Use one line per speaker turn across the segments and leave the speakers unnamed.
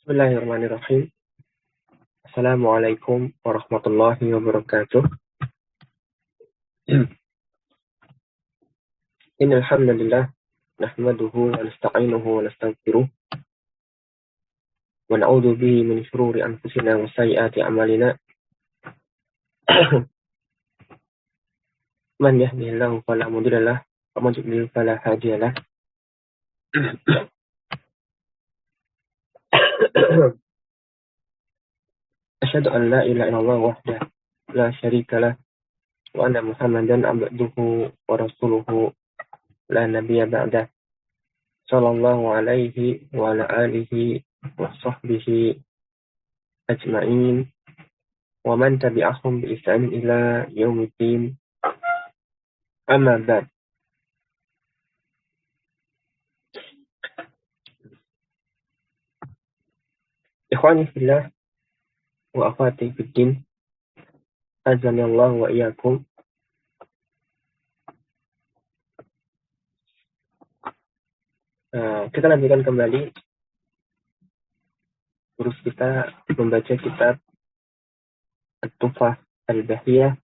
Bismillahirrahmanirrahim. Assalamualaikum warahmatullahi wabarakatuh. Innal hamdalillah nahmaduhu wa nasta'inuhu wa nastaghfiruh wa na'udzu bihi min shururi anfusina wa sayyiati a'malina. Man yahdihillahu fala mudilla lahu wa man yudlil fala hadiya lahu. Asyhadu an la ilaha illallah wahdahu la syarika lahu wa anna Muhammadan abduhu wa rasuluhu la nabiyya ba'dahu. Sallallahu alaihi wa ala alihi wa sahbihi ajma'in wa man tabi'ahum bi ihsan ila yaumiddin. Amma ba'd. Ikhwani fillah wa akhwati fiddin, azani Allah wa iyyakum. Kita lanjutkan kembali terus kita membaca kitab At-Tuhfah Al-Bahiyah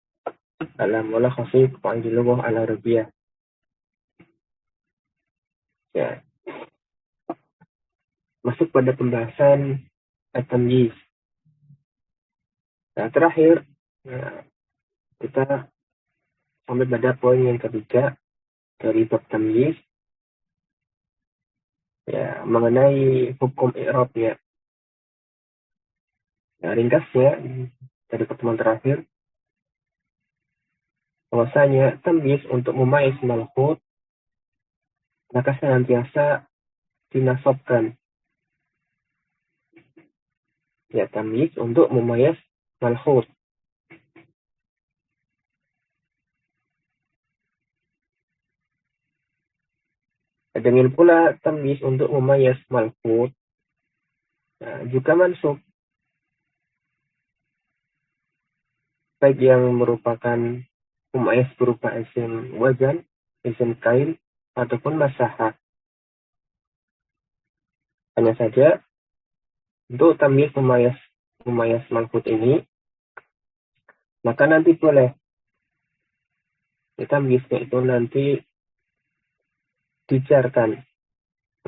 ala Mulakhasi Qawaidil Lughah Al-Arabiyyah. Ya. Masuk pada pembahasan at-tamyiz. Nah, terakhir kita sampai pada poin yang ketiga dari bab tamyiz, ya, mengenai hukum i'rabnya. Nah, ringkasnya dari pertemuan terakhir, bahwasanya tamyiz untuk memayyiz malhut maka senantiasa dinasabkan. Ya, tamyiz untuk memayyiz malhut. Dengan pula tamyiz untuk memayyiz malhut juga mansub, baik yang merupakan memayyiz berupa isim wazan, isim kail, ataupun masaha. Hanya saja untuk tamyiz memayyiz malhut ini, maka nanti boleh tamyiznya itu nanti dijarkan,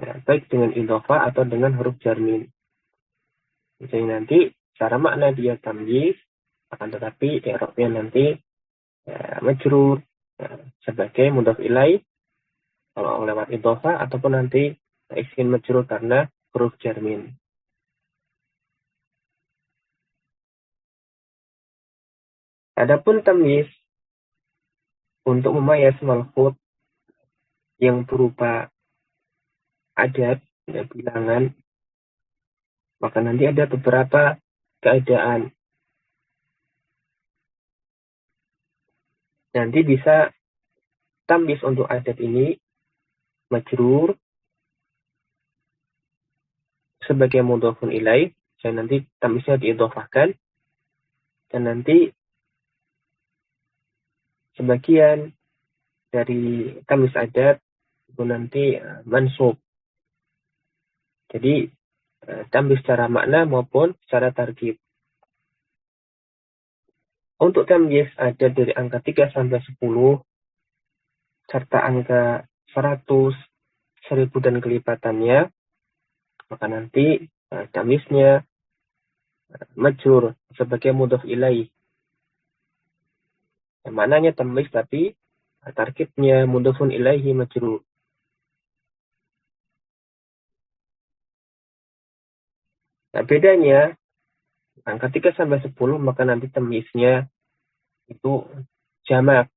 ya, baik dengan idhofah atau dengan huruf jarmin. Jadi nanti secara makna dia tamyiz, akan tetapi i'rabnya nanti majrur sebagai mudhaf ilaih kalau lewat idhofah, ataupun nanti isim majrur karena huruf jarmin. Adapun tamyiz untuk memayyiz malhut yang berupa adad, ya, bilangan, maka nanti ada beberapa keadaan. Nanti bisa tamyiz untuk adad ini majrur sebagai mudhafun ilaih, dan nanti tamyiznya diidhofahkan, dan nanti sebagian dari tamyiz adad itu nanti mansub. Jadi tamyiz secara makna maupun secara tarkib. Untuk tamyiz adad dari angka 3 sampai 10 serta angka 100, 1000 dan kelipatannya, maka nanti tamyiznya majrur sebagai mudhaf ilaih. Yang mananya tamyiz tapi tarkibnya mudhafun ilaihi majrur. Nah, bedanya angka 3 sampai 10 maka nanti tamyiznya itu jamak.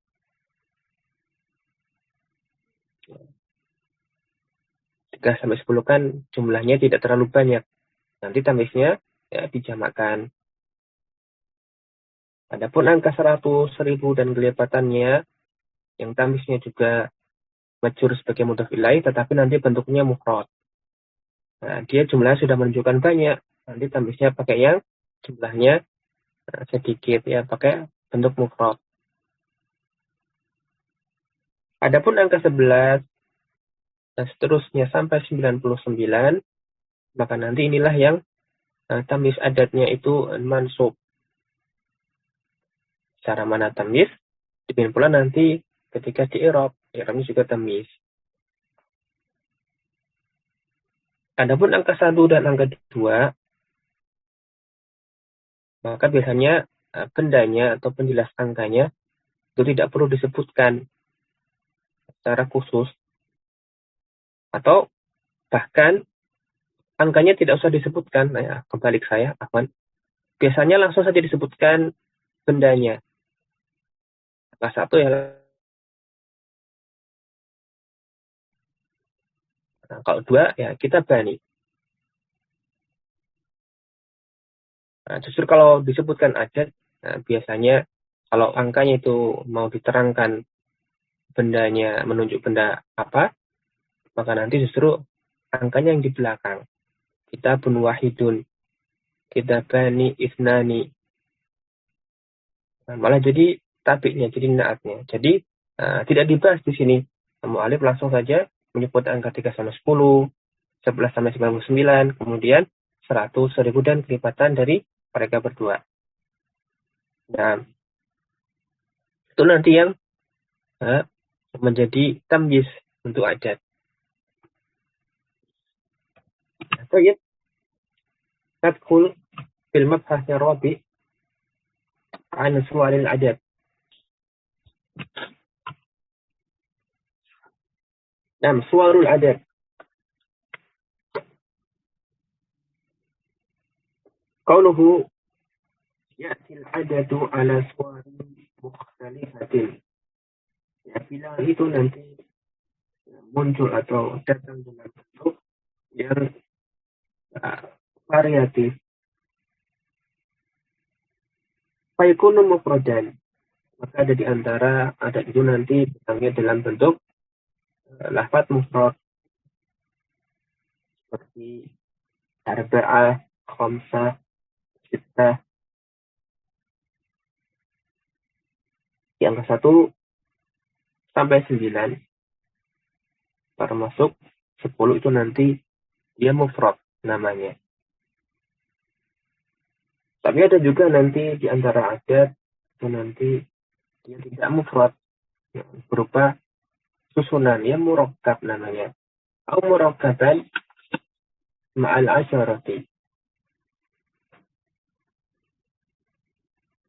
3 sampai 10 kan jumlahnya tidak terlalu banyak. Nanti tamyiznya ya dijamakkan. Adapun angka 100, 1000 dan kelipatannya yang tamyiznya juga majrur sebagai mudhaf ilaih tetapi nanti bentuknya mufrad. Nah, dia jumlahnya sudah menunjukkan banyak. Nanti tamyiznya pakai yang jumlahnya sedikit, ya, pakai bentuk mufrad. Adapun angka 11 dan seterusnya sampai 99, maka nanti inilah yang tamyiz adatnya itu mansub. Cara mana tamyiz? Demikian pula nanti ketika di i'rab, i'rabnya juga tamyiz. Adapun angka 1 dan angka 2, maka biasanya bendanya atau penjelas angkanya itu tidak perlu disebutkan secara khusus, atau bahkan angkanya tidak usah disebutkan. Nah, ya, kebalik saya, Afwan. Biasanya langsung saja disebutkan bendanya. Angka 1 ya. Nah, kalau 2 ya kita bani. Nah, justru kalau disebutkan adat, nah, biasanya kalau angkanya itu mau diterangkan bendanya menunjuk benda apa, maka nanti justru angkanya yang di belakang. Kitabun wahidun, kitabani isnani. Nah, malah jadi tabiknya, jadi naatnya. Jadi tidak dibahas di sini. Mu'alif langsung saja menyebut angka 3 sampai 10, 11 sampai 99, kemudian 100, 1000 dan kelipatan dari mereka berdua. Nah, itu nanti yang menjadi tamyiz untuk adat. Atau ya, tadkhul fil mabhath rabi' an suwaril adat. Nah, suwarul adat. Qauluhu ya'til adadu ala suwarin mukhtalifatin. Ya, bilangan itu nanti muncul atau datang dengan bentuk yang variatif. Fayakunu mufradan. Maka ada di antara adat itu nanti datangnya dalam bentuk lafaz mufrad seperti arba'ah, khamsah, sittah. Yang ke 1 sampai 9, termasuk 10 itu nanti dia mufrad namanya. Tapi ada juga nanti di antara adat itu nanti dia tidak mufrad, berupa susunan, ya murakkab namanya. Atau murakkaban ma'al asyarati.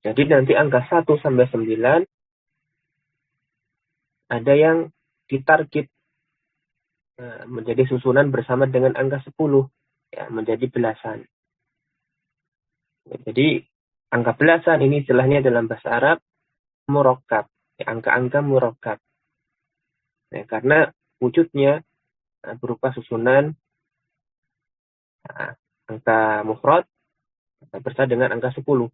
Jadi nanti angka 1 sampai 9 ada yang ditarget menjadi susunan bersama dengan angka 10, ya, menjadi belasan. Jadi angka belasan ini istilahnya dalam bahasa Arab murakkab, ya, angka-angka murakkab. Ya, karena wujudnya berupa susunan angka mufrad bersama dengan angka 10.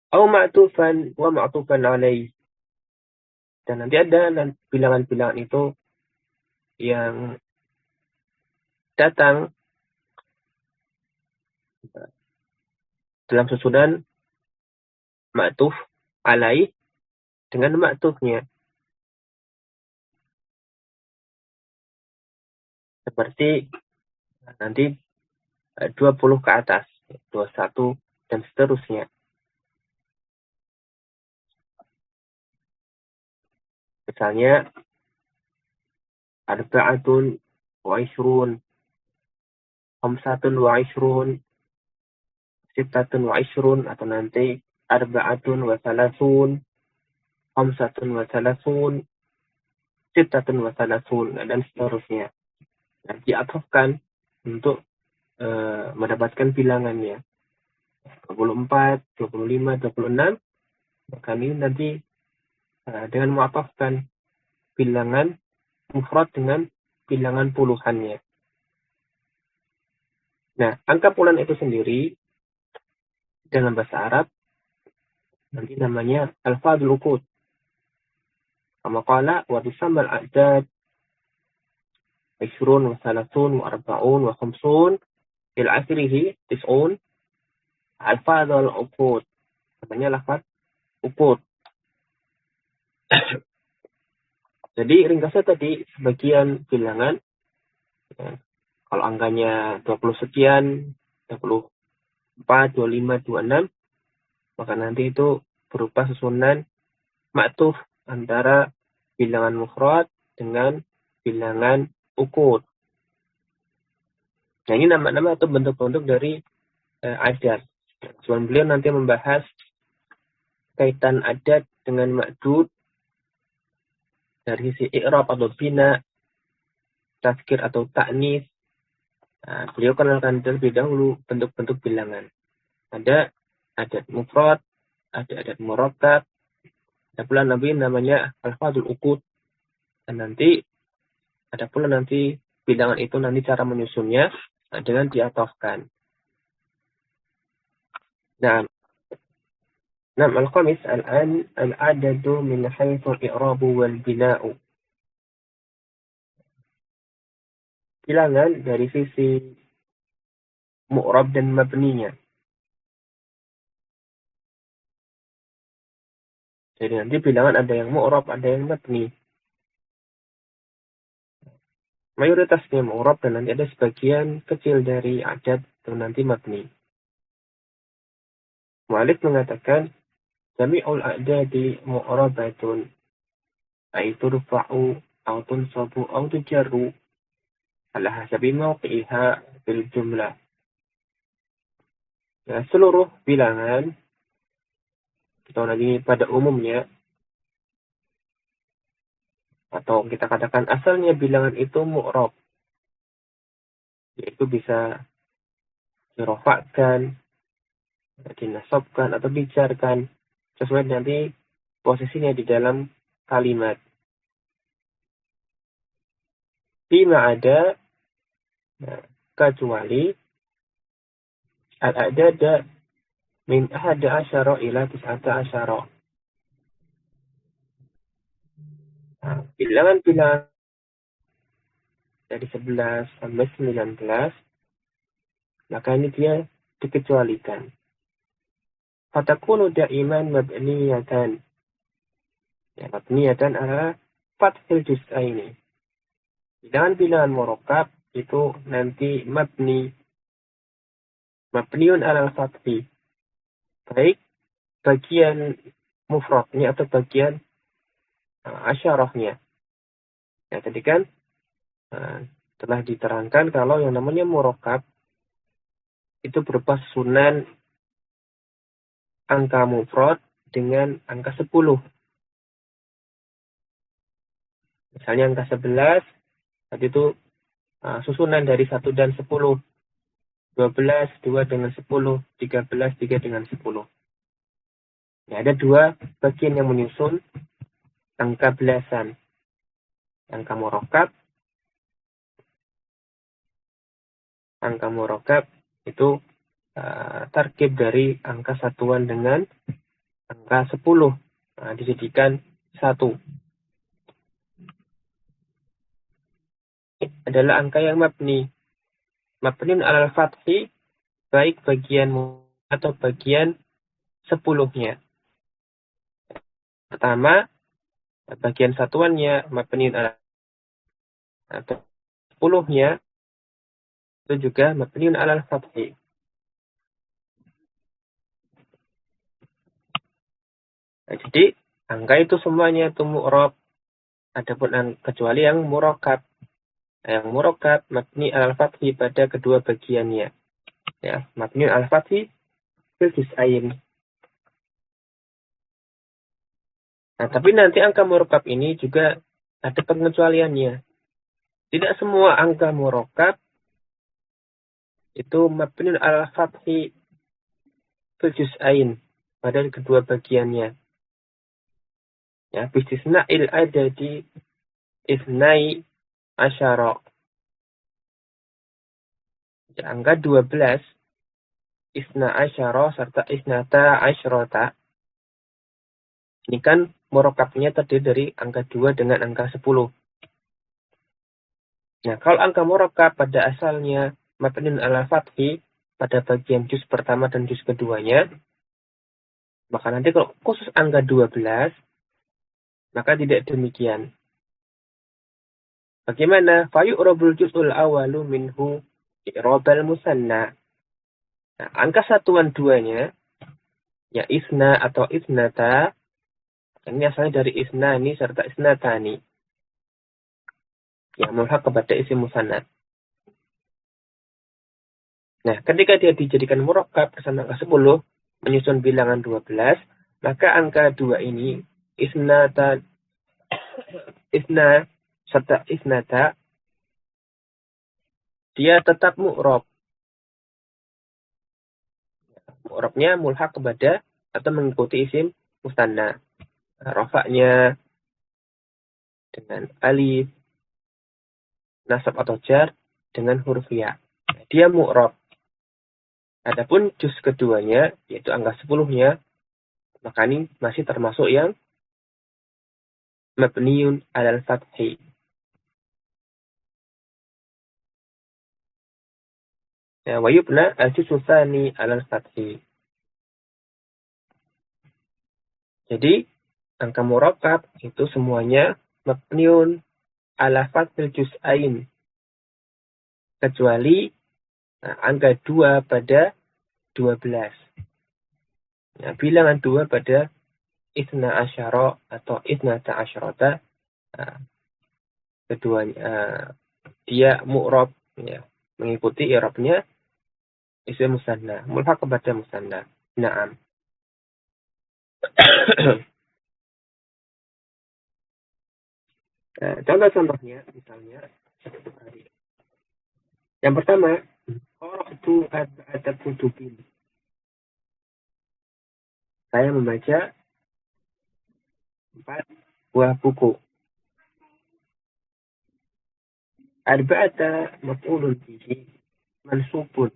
Au ma'tufan wa ma'tufan alaih. Dan nanti ada bilangan-bilangan itu yang datang dalam susunan ma'tuf alaih dengan ma'tufnya. Seperti nanti 20 ke atas, 21 dan seterusnya. Misalnya arba'atun wa ishrun, khamsatun wa ishrun, sittatun wa ishrun, atau nanti arba'atun wa salasun, khamsatun wa salasun, sittatun wa salasun, dan seterusnya. Nah, diatofkan untuk mendapatkan bilangannya 24, 25, 26. Maka ini nanti dengan mu'atafkan bilangan mufrad dengan bilangan puluhannya. Nah, angka puluhan itu sendiri dalam bahasa Arab nanti namanya alfadul uqud. Kama qala wa tusammal a'dad 20 wa 30 wa 40 wa 50 ila akhirih 90 alfadul uqud. Namanya lafaz uqud. Jadi ringkasnya tadi sebagian bilangan, ya, Kalau angkanya 20 sekian, 24, 25, 26, maka nanti itu berupa susunan maktuf antara bilangan mufrad dengan bilangan ukud. Nah, ini nama-nama atau bentuk-bentuk dari adat. Sebelum beliau nanti membahas kaitan adat dengan ma'dud dari sisi i'rab atau bina, tazkir atau ta'nis. Nah, beliau kenalkan terlebih dahulu bentuk-bentuk bilangan. Ada adat mufrad, ada adat murakkab, ada pula namanya alfadul uqud. Dan nanti ada pula nanti bilangan itu nanti cara menyusunnya dengan diatofkan. Nah, al-khamis al-an al-adadu min haythu al-i'rabu wal bina'u. Bilangan dari sisi mu'rab dan mabninya. Jadi nanti bilangan ada yang mu'rab, ada yang mabni. Mayoritasnya mu'rab dan nanti ada sebagian kecil dari adad dan nanti mabni. Mu'alif mengatakan jami'ul a'dadi mu'rabatun ay turfa'u aw tunsabu aw tujarru ala hasabi mawqi'iha bil jumlah. Nah, seluruh bilangan atau lagi pada umumnya atau kita katakan asalnya bilangan itu mu'rab, yaitu bisa dirofakkan, dinasabkan atau dijarkan sesuai nanti posisinya di dalam kalimat. Bima ada, nah, kecuali al-a'dada min ahada asyara ila tis'ata asyara. Nah, bilangan-bilangan dari 11 sampai 19, maka ini dia dikecualikan. Fatakunu da'iman mabniyatan. Ya, mabniyatan adalah fathil juz'aini. Bilangan-bilangan murakkab itu nanti mabniun alal fathi. Baik bagian mufradnya atau bagian asyarahnya. Ya, tadi kan telah diterangkan kalau yang namanya murakkab itu berupa susunan angka mufrad dengan angka 10. Misalnya angka 11, tadi itu susunan dari 1 dan 10. 12, 2 dengan 10. 13, 3 dengan 10. Ya, ada dua bagian yang menyusun angka belasan. Angka murakkab itu tarkib dari angka satuan dengan angka 10. Dijadikan 1. Adalah angka yang mabni. Mabniun alal fathi, baik bagian atau bagian 10-nya. Pertama, bagian satuannya mabniun alal atau 10-nya itu juga mabniun alal fathi. Nah, jadi angka itu semuanya itu mu'rab, adapun kecuali yang murakkab. Yang murakkab mabni alal fathi pada kedua bagiannya. Ya, mabni alal fathi fil juz'ain. Nah, tapi nanti angka murakkab ini juga ada pengecualiannya. Tidak semua angka murakkab itu mabni alal fathi fil juz'ain pada kedua bagiannya. Ya, bistisna'il adadi isnai asyara. Ya, angka 12, isna asyara serta isnata asyrata. Ini kan murakkabnya terdiri dari angka 2 dengan angka 10. Nah, kalau angka murakkab pada asalnya mabniun alal fathi pada bagian juz pertama dan juz keduanya, maka nanti kalau khusus angka 12, maka tidak demikian. Bagaimana? Fayu'rabul juz'ul awalu minhu i'rabal musanna. Nah, angka satuan duanya, ya isna atau isnata, ini asalnya dari isnani serta isnatani, yang mulhaq kepada isim musanna. Nah, ketika dia dijadikan murakkab bersama angka 10, menyusun bilangan 12, maka angka 2 ini, isna serta isnata, dia tetap mu'rab. Mu'rabnya mulhaq kepada atau mengikuti isim musanna. Rafa'nya dengan alif, nasab atau jar dengan huruf ya. Dia mu'rab. Adapun juz keduanya, yaitu angka 10-nya, maka ini masih termasuk yang mabniun alal fathi. Ya, wa yubna al-juz'u tsani alal fathi. Jadi, angka murakkab itu semuanya mabniun ala fathil juz'ain. Kecuali angka 2 pada 12. Ya, bilangan 2 pada isna asyara atau isnata asyarata, keduanya dia mu'rab, ya, mengikuti i'rabnya isim musanna, mulhaq kepada musanna. Naam. Contoh-contohnya misalnya seperti tadi. Yang pertama, qara'tu arba'ata kutubin. Saya membaca 4 buah buku. Arba'ata maf'ulun bihi mansubun.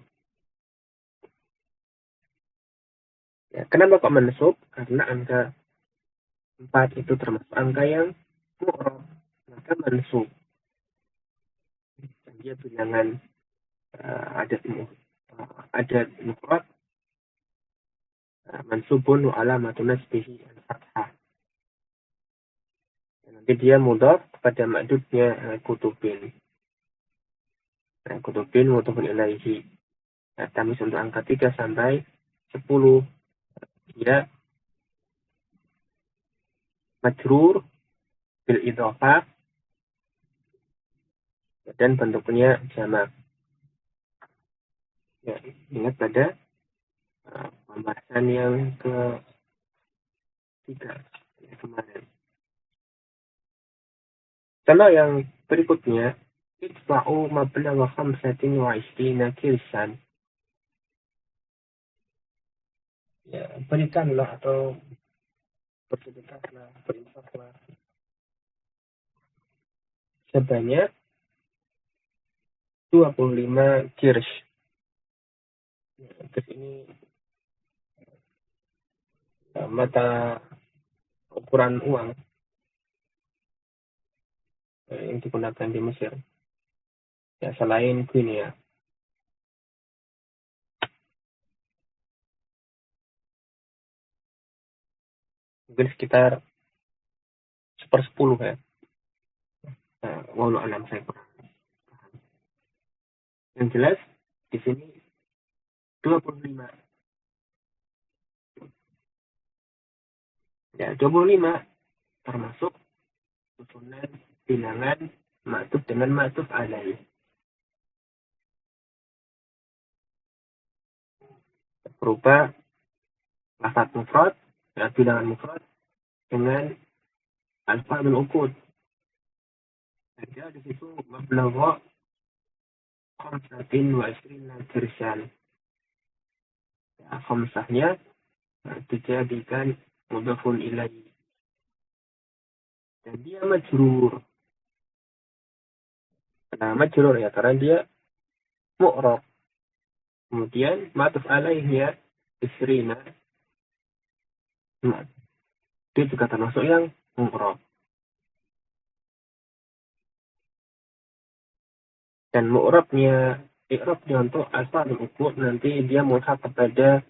Ya, kenapa kok mansub? Karena angka 4 itu termasuk angka yang mu'rab, maka mansub. Dan dia bilangan adat mufrad, mansubun wa alamatun nasbihi al-fathah. Nanti dia mudhaf kepada ma'dudnya kutubin. Kutubin mudhafun ilaihi. Tamis untuk angka 3 sampai 10. Dia majrur bil idhofah dan bentuknya jamak. Ya, ingat pada pembahasan yang ketiga kemarin. Contoh yang berikutnya, idfa'u mablagha 25 kirsan. Ya, berikanlah atau bersedekahlah, berinfaklah sebanyak 25 kirsh. Terus ini mata ukuran uang yang digunakan di Mesir. Ya, selain guinea. Mungkin sekitar 1/10 ya. Walau alam saya kurang. Yang jelas di sini 25. Ya, 25 termasuk susunan bilangan ma'tuf dengan ma'tuf alaih. Berupa lafaz mufrad, ya, bilangan mufrad dengan alfa dan ukud. Ada di situ mablagha 25 kirsan. Ya, khamsahnya dijadikan mudhafun ilaihi. Dan dia majrur. Nah, majrur ya karena dia mu'rab. Kemudian ma'tuf alaihnya isrina. Dia juga termasuk yang mu'rab. Dan mu'rabnya, i'rabnya untuk alfa dan ukud nanti dia mulhaq kepada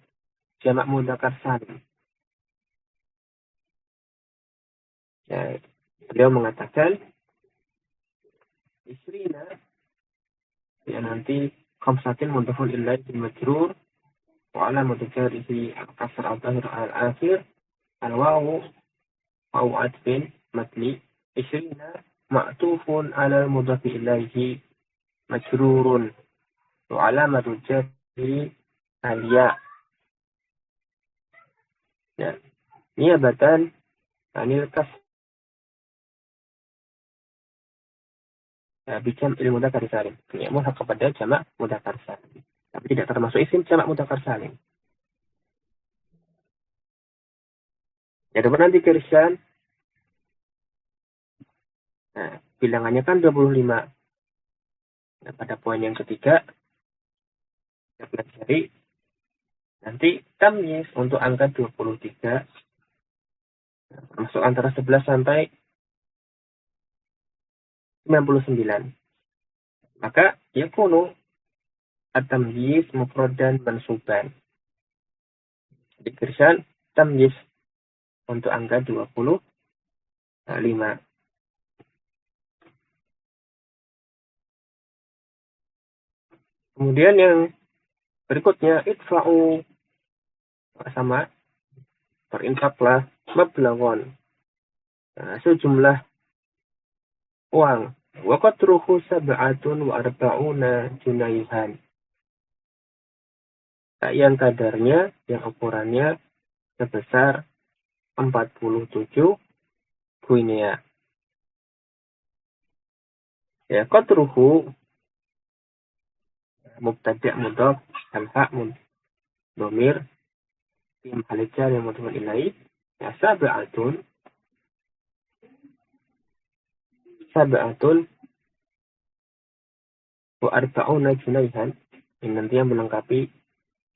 jamak mudzakkar salim. Ya, beliau mengatakan Isrina ya nanti khamsatin mudhafun ilaihi majrur wa alamatu jarrihi al-kasr al-dhahir al-akhir al-wawu wawu atfin matni. Isrina ma'tufun ala mudhafi ilaihi majrurun wa alamatu jarrihi al-ya. Ya, niyabatan anil kasr bijam ilmu mudzakkar salim. Ini mulhaq kepada jamak mudzakkar salim. Tapi tidak termasuk isim jamak mudzakkar salim. Ya, dapat nanti kirisan. Nah, bilangannya kan 25. Nah, pada poin yang ketiga, kita pelajari nanti tamyiz untuk angka 23. Masuk antara 11 sampai 99. Maka yakunu at-tamyiz mufradan mansuban. Jadi kirisan tamyiz untuk angka 25. Kemudian yang berikutnya idfa'u sama berinfaklah mablaghon. Sejumlah uang. Wa qadruhu 47 junayhan. Yang kadarnya, yang ukurannya sebesar 47 guinea. Ya, qadruhu mubtada' mudhaf al-ha' dhamir fi mahall jar yang mudhaf ilaih. Ya, sab'atun wa arba'una junayhan. Ini nanti yang melengkapi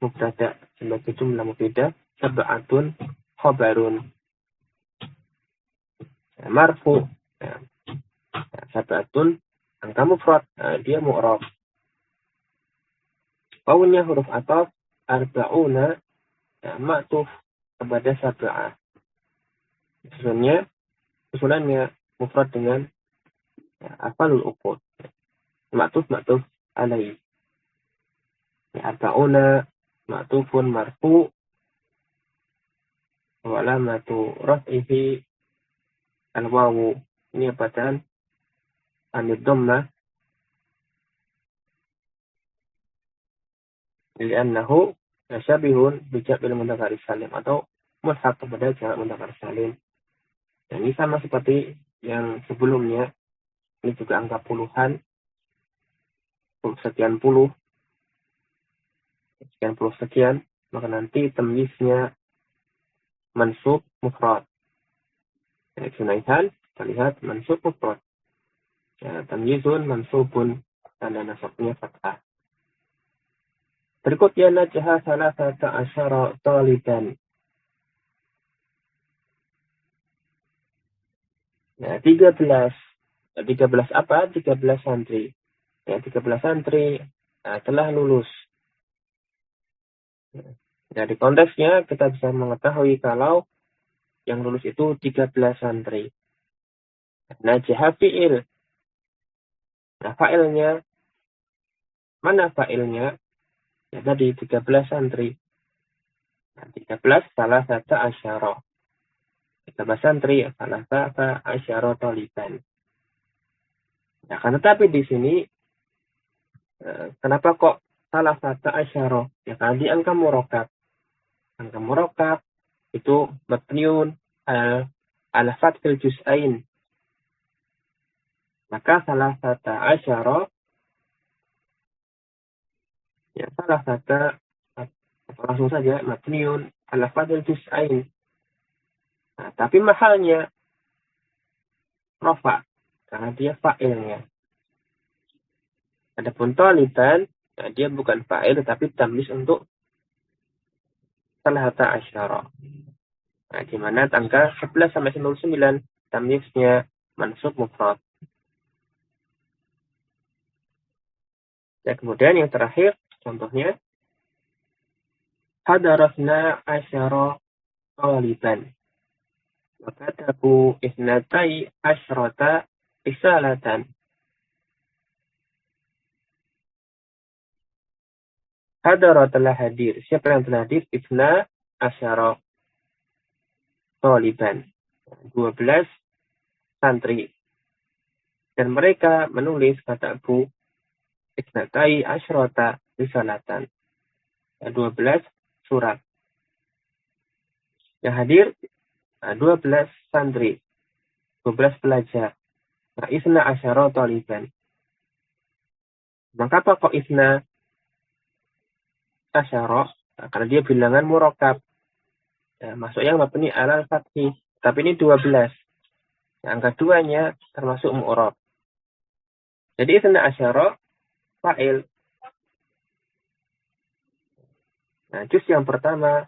mubtada sebagai jumlah mufidah. Sab'atun khabarun marfu. Sab'atun angka mufrad, dia mu'rab. Wawunya huruf ataf, arba'una ma'tuf kepada sab'ah. Susunannya mufrad dengan afalul uqud. Ma'tuf alaih. Arba'una ma'tufun marfu wa alamatu raf'ihi al-wawu. Ini apaan? Anid dhammah li'annahu syabihun bijam'il mudzakkar salim atau mulhaq kepada jamak mudzakkar salim. Dan ini sama seperti yang sebelumnya. Ini juga angka puluhan. Sekian puluh. Maka nanti tamyiznya mansub mufrad. Junayhan, kita lihat mansub mufrad. Tamyizun mansubun, tanda nasabnya fathah. Berikutnya najaha 13 taliban. 13 apa? 13 santri. 13 santri telah lulus. Dari konteksnya kita bisa mengetahui kalau yang lulus itu 13 santri. Najaha fi'il. Fa'ilnya, mana fa'ilnya? Ya tadi 13 santri. 13 salah satu asyara. 13 santri salah satu asyara taliban. Nah, kan tetapi di sini kenapa kok salah satu asyara? Ya kan di angka murakkab. Angka murakkab itu mabniun ala fathil juz'ain. Maka salah satu asyara ya salah satu langsung saja mabniun ala fathil juz'ain. Nah, tapi mahalnya rafa karena dia fa'ilnya. Adapun taliban, nah dia bukan fa'il tetapi tamyiz untuk salah satu asyara. Nah, di mana angka 11 sampai 99 tamyiznya mansub mufrad. Dan kemudian yang terakhir contohnya hadarasna asyara taliban. Maka tabu isnatai asyrata risalatan. Hadara telah hadir. Siapa yang telah hadir? Ibna asyara taliban. 12 santri. Dan mereka menulis, kata Abu, Isnatai asyrota risalatan. 12 surat. Yang hadir 12 santri. 12 pelajar. Nah, isna asyara taliban. Maka apa kok isna asyara? Nah, karena dia bilangan murakkab. Ya, masuknya mabni alal fathi. Tapi ini 12. Yang angka duanya termasuk mu'rab. Jadi isna asyara fa'il. Nah, juz yang pertama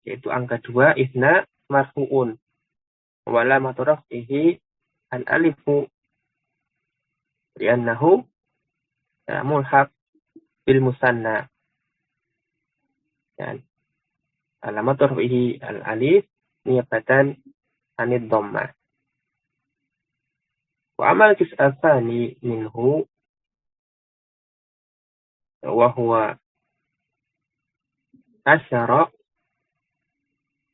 yaitu angka 2 isna marfu'un. Wala maturaf'ihi al-alifu li'annahu mulhaq bil musanna. Dan alamat raf'ihi al-alif niyabatan anid dhammah. Wa amal juz al-thani minhu wa huwa asyara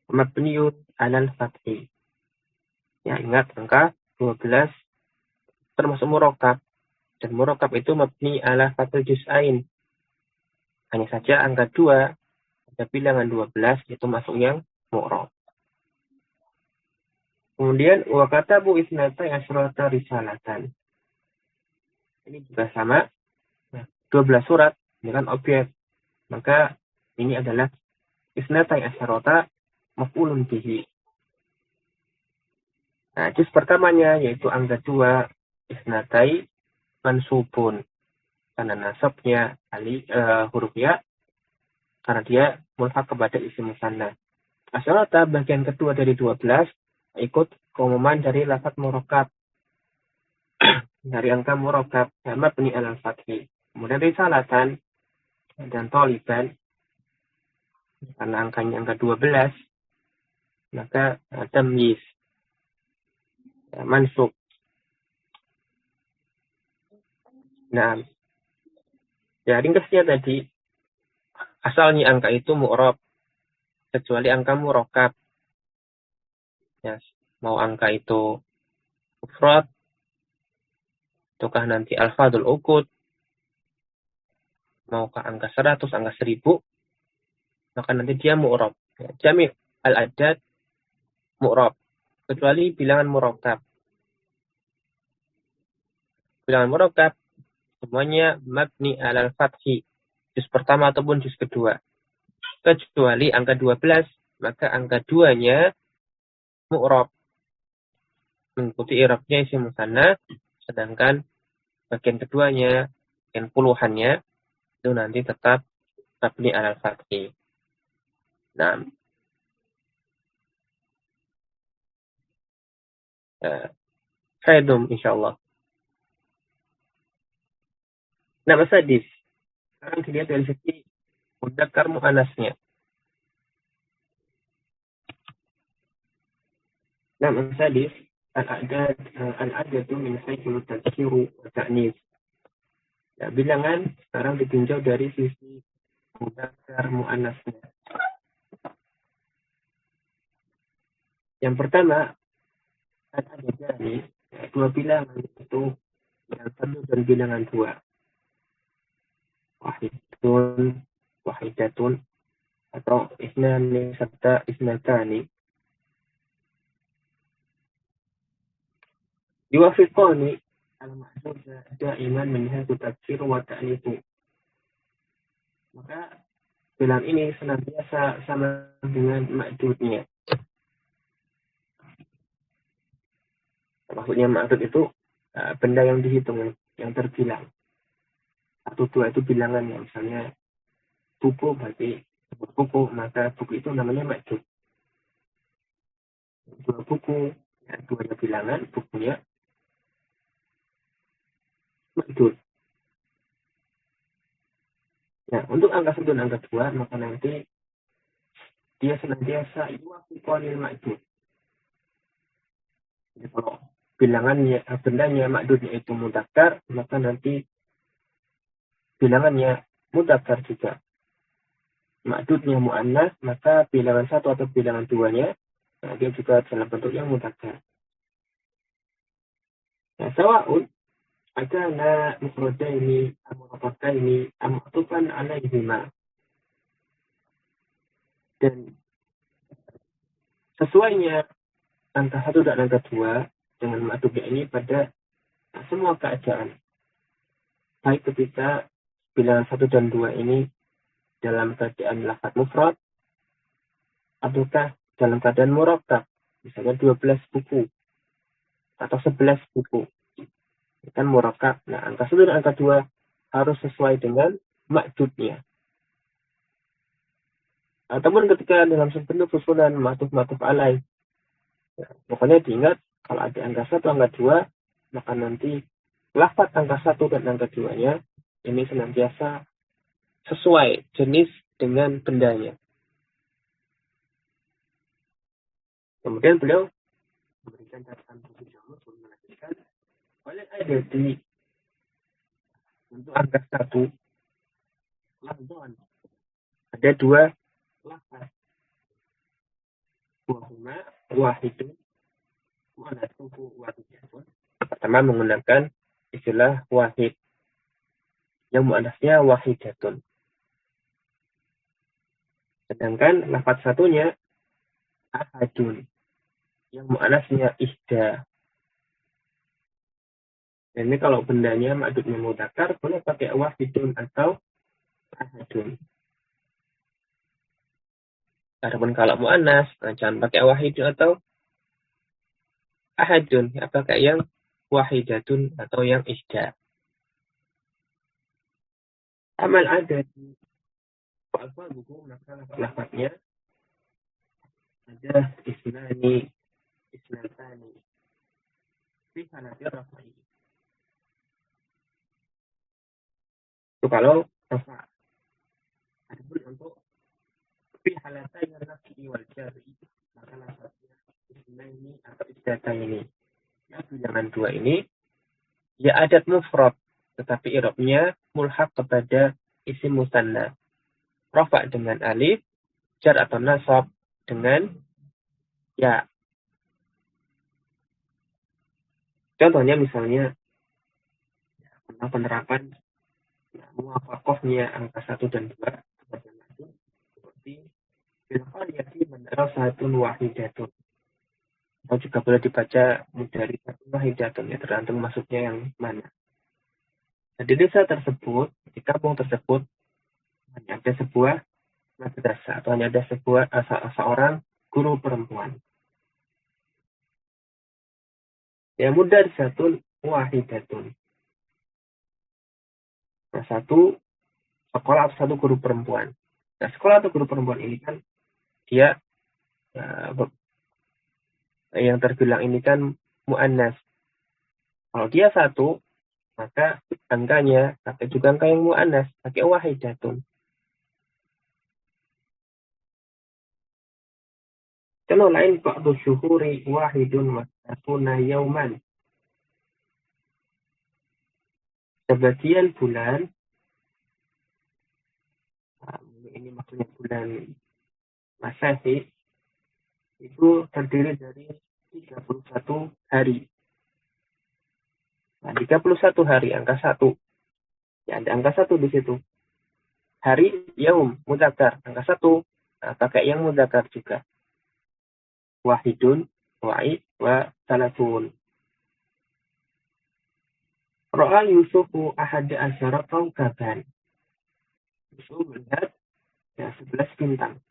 mabniun alal fathi. Ya, ingat angka 12 termasuk murakkab. Dan murakkab itu mabni ala fathil juz'ain. Hanya saja angka 2 ada bilangan 12 itu masuk yang mu'rab. Kemudian wa katabu isnata asyrata risalatan. Ini juga sama. 12 surat dengan objek. Maka ini adalah isnata asyrata maf'ulun bihi. Nah, juz pertamanya yaitu angka 2 isnatai mansubun. Karena nasabnya huruf ya, karena dia mulhaq kepada isim musanna. Asyarata bagian kedua dari 12 ikut keumuman dari lafaz murakkab. Dari angka murakkab mabni alal fathi. Kemudian risalatan dan taliban karena angkanya angka 12 maka tamyiz mansub. Nah, ya ringkasnya tadi asalnya angka itu mu'rab kecuali angka murakkab. Ya, mau angka itu mufrad ataukah nanti alfadul uqud, maukah angka 100, angka 1000, maka nanti dia mu'rab. Ya, jami' al-adad mu'rab kecuali bilangan murakkab. Bilangan murakkab semuanya mabni alal fathi, juz pertama ataupun juz kedua. Kecuali angka 12, maka angka 2-nya mu'rab. Mengikuti i'rabnya isim musanna, sedangkan bagian keduanya, bagian puluhannya, itu nanti tetap mabni alal fathi. Nah, Faidum insyaallah. Nah, masadis. Sekarang dilihat dari segi mudzakkar muannasnya. Nah, masadis al-adadu min haythul tadhkiru wa ta'nis. Ya, bilangan sekarang ditinjau dari sisi mudzakkar muannasnya. Yang pertama, al-adadani, dua bilangan itu bilangan 1 dan bilangan 2. Wahidatun atau isnani serta isnatani. Yuwafiqani al-mahzuza da'iman min haythu tadhkir wa ta'nisu. Maka bilangan ini senantiasa sama dengan ma'dudnya. Maksudnya ma'dud itu benda yang dihitung, yang terbilang. 1, 2 itu bilangannya. Misalnya buku berarti buku, maka buku itu namanya ma'dud. 2 buku, ya, 2-nya bilangan, bukunya ma'dud. Nah, untuk angka 1 dan angka 2, maka nanti dia senantiasa yuwafiqanil ma'dud. Jadi kalau bilangannya, bendanya, ma'dudnya itu mudzakkar, maka nanti bilangannya mudzakkar juga, ma'dudnya mu'annas, maka bilangan 1 atau bilangan 2-nya, nah, dia juga dalam bentuk yang mudzakkar. Nah, sawa'un akana mufradaini am mudhakkaraini am ma'tufan alaihima. Dan sesuainya angka 1 dan angka 2 dengan ma'tufnya ini pada semua keadaan. Baik ketika bilangan 1 dan 2 ini dalam keadaan lafaz mufrad, ataukah dalam keadaan murakkab, misalnya 12 buku atau 11 buku. Kan murakkab. Nah, angka 1 dan angka 2 harus sesuai dengan ma'dudnya. Ataupun ketika dalam bentuk susunan ma'tuf alaih. Ya, pokoknya diingat, kalau ada angka 1, angka 2, maka nanti lafaz angka 1 dan angka 2-nya ini senantiasa sesuai jenis dengan bendanya. Kemudian beliau memberikan catatan terlebih dahulu sebelum melanjutkan. Oleh ada di untuk angka 1 lafzan ada 2 lafaz. Wahuma wahidun wa nasuhu wahidun. Pertama menggunakan istilah wahid, yang muannasnya wahidatun. Sedangkan lafaz satunya ahadun, yang muannasnya ihda. Dan ini kalau bendanya ma'dudnya mudzakkar, boleh pakai wahidun atau ahadun. Adapun kalau muannas, jangan pakai wahidun atau ahadun, ya, pakai yang wahidatun atau yang ihda. Amal ada di alfa buku, maka lafaznya ada isnani, isnatani, fi halatir rafa'i. Itu kalau rafa. Adapun untuk fi halatai nafi wal jari, maka lafaznya isnani atau isnataini. Nah, bilangan 2 ini ya adat mufrad, tetapi i'rabnya mulhaq kepada isim musanna. Rafa dengan alif, jar atau nasab dengan ya. Contohnya misalnya tentang penerapan muwafaqahnya angka 1 dan 2 seperti bilqal yati menara satun wahidatun. Atau juga boleh dibaca dari satun wahidatun, ya tergantung maksudnya yang mana. Nah, di desa tersebut, di kampung tersebut hanya ada sebuah madrasah atau hanya ada seorang guru perempuan. Ya mudah satun wahidatun. Nah, satu sekolah atau satu guru perempuan. Nah, sekolah atau guru perempuan ini kan dia yang terbilang ini kan mu'annas. Kalau dia satu, maka angkanya pakai juga angka yang mu'annas, pakai wahidatun. Contoh lain, ba'du syuhuri wahidun wa satuna yauman. Sebagian bulan, ini maksudnya bulan Masehi, itu terdiri dari 31 hari. Nah, 31 hari, angka 1. Ya, ada angka 1 di situ. Hari, yaum, mudzakkar, angka 1. Nah, pakai yang mudzakkar juga. Wahidun, wa'id, wa salatun. Ra'a Yusufu ahada asyara kawkaban. Yusuf melihat ya, 11 bintang.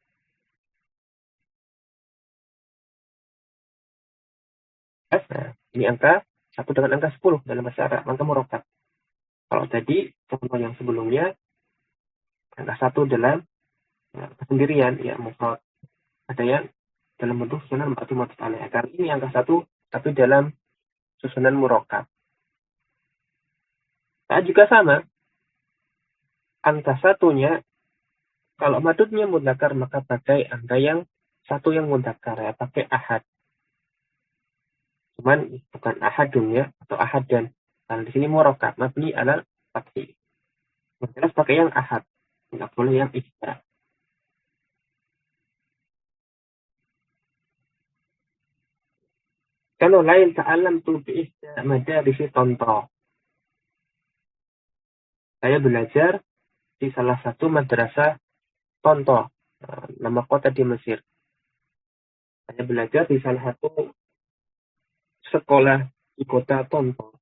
Nah, ini angka 1 dengan angka 10 dalam bahasa Arab, angka murakkab. Kalau tadi contoh yang sebelumnya angka 1 dalam kesendirian, ya mufrad. Ada yang dalam bentuk susunan ma'tuf alaih. Karena ini angka 1 tapi dalam susunan murakkab. Nah, juga sama. Angka 1-nya kalau ma'dudnya mudzakkar maka pakai angka yang 1 yang mudzakkar, ya pakai ahad. Cuman bukan ahadun ya atau ahadan. Karena di sini murakkab mabni alal fathi. Jelas pakai yang ahad, nggak boleh yang ihda. Kalau lain ta'alam tu bi'ihda madarisi contoh. Saya belajar di salah satu madrasah contoh, nama kota di Mesir. Saya belajar di salah satu sekolah di kota Tonto.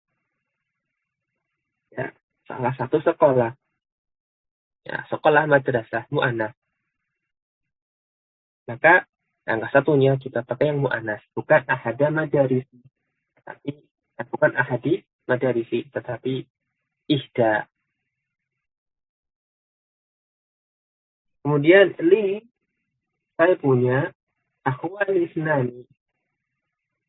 Ya, salah satu sekolah. Ya, sekolah madrasah mu'annas. Maka angka satunya kita pakai yang mu'annas, bukan ahada madarisi. Tapi bukan ahadi madarisi, tetapi ihda. Kemudian li, saya punya akhwan isnani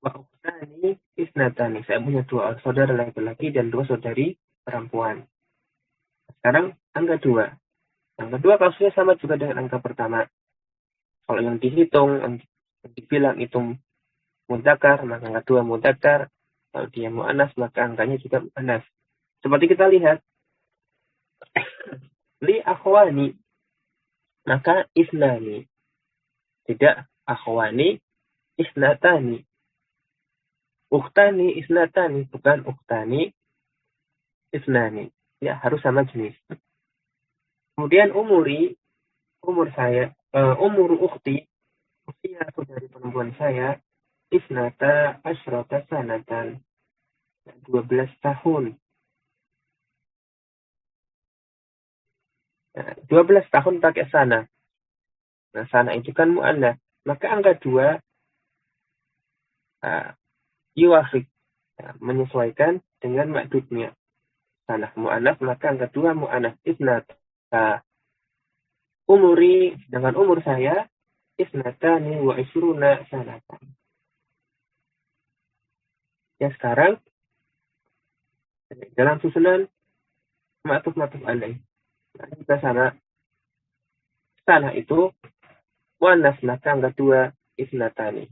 wa ukhtani isnatani. Saya punya dua saudara laki-laki dan dua saudari perempuan. Sekarang angka dua. Angka dua kasusnya sama juga dengan angka pertama. Kalau yang dihitung, yang dibilang itu mudzakkar, maka angka dua mudzakkar. Kalau dia mu'annas, maka angkanya juga mu'annas. Seperti kita lihat, li akhwani, maka isnani. Tidak akhwani, isnatani. Ukhtani, isnatani, bukan ukhtani, isnani. Ya, harus sama jenis. Kemudian umur saya, umur ukhti, usia saudari perempuan saya, isnata asyrata sanatan. 12 tahun. 12 tahun pakai sana. Nah, sana itu kan mu'annas. Maka angka 2 yuwafik, menyesuaikan dengan makdudnya. Sana mu'annas, maka angka 2 mu'annas. Isnat. Umuri, dengan umur saya, isnatani wa isruna sanatan. Ya, sekarang dalam susunan ma'tuf alaih. Nah, kita sana itu mu'annas, maka angka 2 isnatani.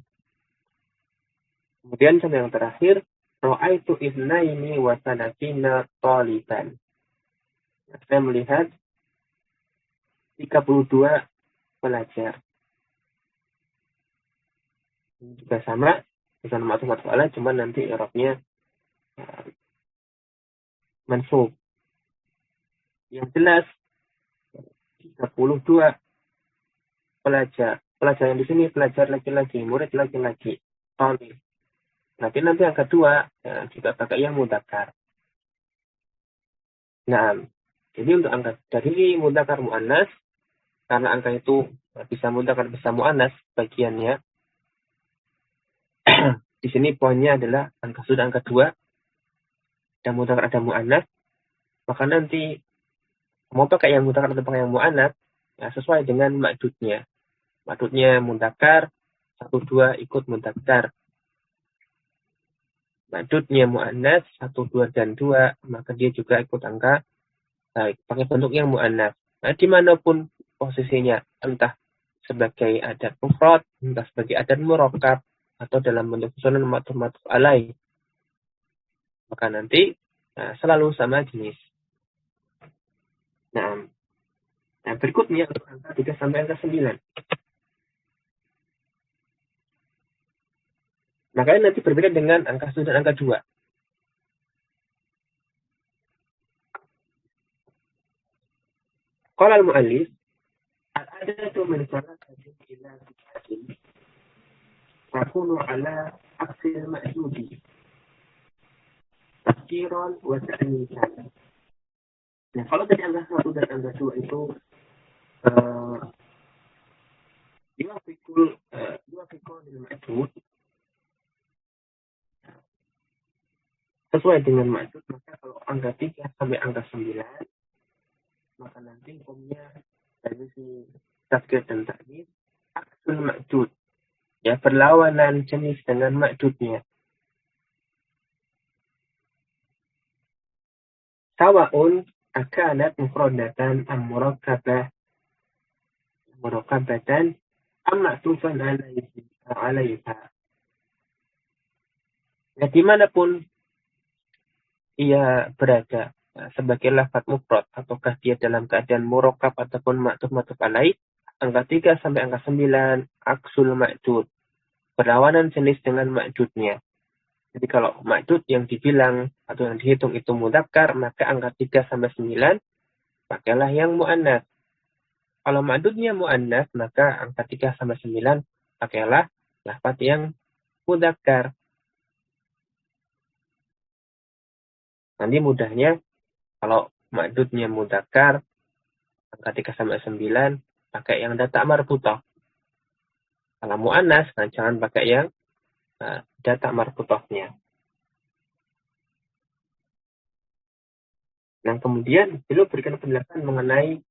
Kemudian yang terakhir, ra'aitu ibnaini wa sanatina taliban. Saya melihat 32 pelajar. Ini juga sama, bukan ma'tuf alaih, cuma nanti i'rabnya mansub. Yang jelas 32 pelajar. Pelajar yang di sini pelajar laki-laki, murid laki-laki. Talib. Nanti angka 2 juga pakai yang mudzakkar. Nah, jadi untuk angka dari mudzakkar muannas, karena angka itu bisa mudzakkar bisa muannas bagiannya. Di sini poinnya adalah angka sudah angka 2 dan mudzakkar ada muannas, maka nanti mau pakai yang mudzakkar atau pakai yang muannas ya, sesuai dengan makdudnya. Makdudnya mudzakkar 1 2 ikut mudzakkar. Makdudnya mu'annas 1, 2, dan 2, maka dia juga ikut angka pakai bentuk yang mu'annas. Nah, dimanapun posisinya, entah sebagai adat mufrad, entah sebagai adat murakkab, atau dalam bentuk susunan ma'tuf alaih, maka nanti selalu sama jenis. Nah, berikutnya untuk angka 3 sampai angka 9. Makanya nanti berbeda dengan angka 1 dan angka 2. Qala al-mu'allif al-adatu min salatatin ila sittatin takunu ala aksil ma'dudi tafkiran wa ta'nisan. Nah, kalau dari angka 1 dan angka 2 itu yuafikul lil ma'dud sesuai dengan ma'dud, maka kalau angka 3 sampai angka 9, maka nanti hukumnya dari si tafkir dan ta'nis aksul ma'dud, ya, berlawanan jenis dengan ma'dudnya. Sawa'un akanat mufradatan am murakkabatan am ma'tufan alaiha. Ya, dimanapun ia berada, sebagai lafaz mufrad, ataukah dia dalam keadaan murakkab ataupun ma'tuf alaih. Angka 3 sampai angka 9 aksul ma'dud, berlawanan jenis dengan ma'dudnya. Jadi kalau ma'dud yang dibilang atau yang dihitung itu mudzakkar, maka angka 3 sampai 9 pakailah yang mu'annas. Kalau ma'dudnya mu'annas, maka angka 3 sampai 9 pakailah lafaz yang mudzakkar. Nanti mudahnya kalau ma'dudnya mudzakkar, angka 3 sampai 9 pakai yang data marbutah. Kalau mu'annas, nah jangan pakai yang data marbutahnya. Nah, kemudian beliau berikan penjelasan mengenai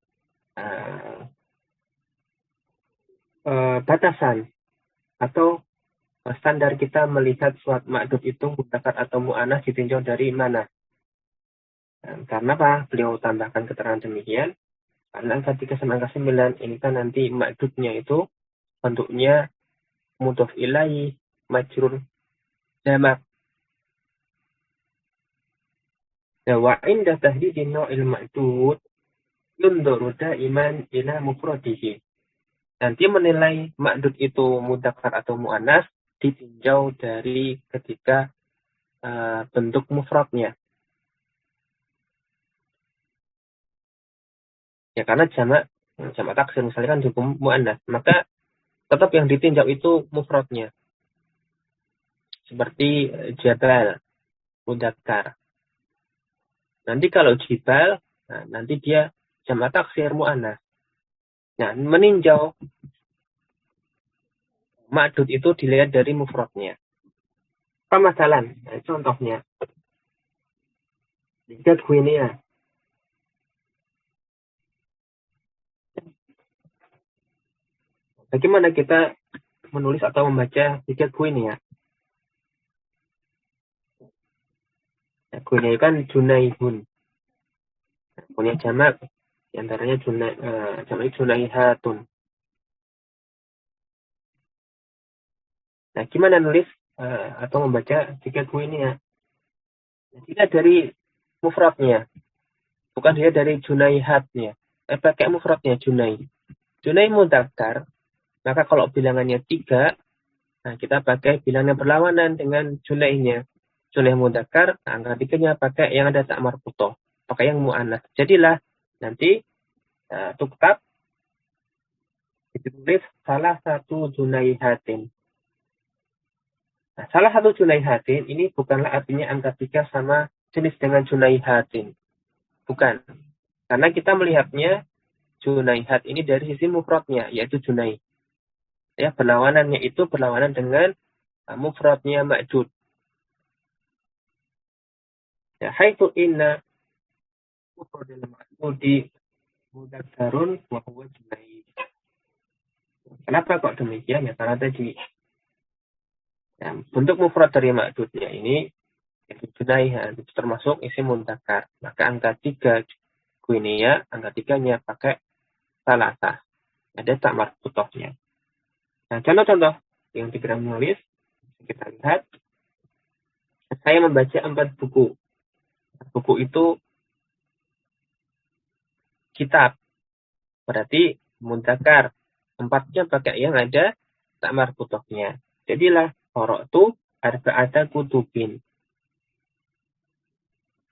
batasan atau standar kita melihat suatu ma'dud itu mudzakkar atau mu'annas ditinjau dari mana. Karena apa? Beliau tambahkan keterangan demikian. Karena angka 3 sampai angka 9 ini kan nanti ma'dudnya itu bentuknya mudhof ilaih, majrur, jamak. Wa inda tahdidin nau'il ma'dud yundaru da'iman ila mufradihi. Nanti menilai ma'dud itu mudzakkar atau mu'annas ditinjau dari ketika bentuk mufradnya. Ya karena jamak taksir misalnya kan juga mu'annas, maka tetap yang ditinjau itu mufradnya. Seperti jabal, mudzakkar. Nanti kalau jibal, nanti dia jamak taksir mu'annas. Nah, meninjau ma'dud itu dilihat dari mufradnya. Pemasalan, contohnya. Lihat ini ya. Bagaimana kita menulis atau membaca tiga ini ya? Gunya kan junaihun. Punya jamak, diantaranya jamak junaihatun. Nah, gimana nulis atau membaca tiga ini ya? Tidak dari mufradnya, bukan dia dari junaihatnya. Pakai mufradnya junai. Junai mudzakkar, maka kalau bilangannya 3, nah kita pakai bilangan berlawanan dengan junainya. Junai mudzakkar, nah, angka 3-nya pakai yang ada tak marbutoh, pakai yang mu'annas. Jadilah nanti tuktab ditulis salah satu junaihatin. Nah, salah satu junaihatin ini bukanlah artinya angka 3 sama jenis dengan junaihatin. Bukan. Karena kita melihatnya junaihat ini dari sisi mufradnya, yaitu junai. Ya, berlawanannya itu berlawanan dengan mufradnya ma'dud. Ya, haitsu inna mufradul ma'dudi mudzakkarun wa huwa junai. Kenapa kok demikian? Ya karena tadi ya, bentuk mufrad dari ma'dudnya ini yaitu junai, ya, itu termasuk isim mudzakkar. Maka angka 3 guinea, angka 3-nya pakai salasah. Ada tak marbutohnya. Nah, contoh-contoh yang dikira menulis, kita lihat. Saya membaca 4 buku. Buku itu kitab. Berarti mudzakkar. 4-nya pakai yang ada tak marbutohnya. Jadilah qara'tu arba'ata kutubin.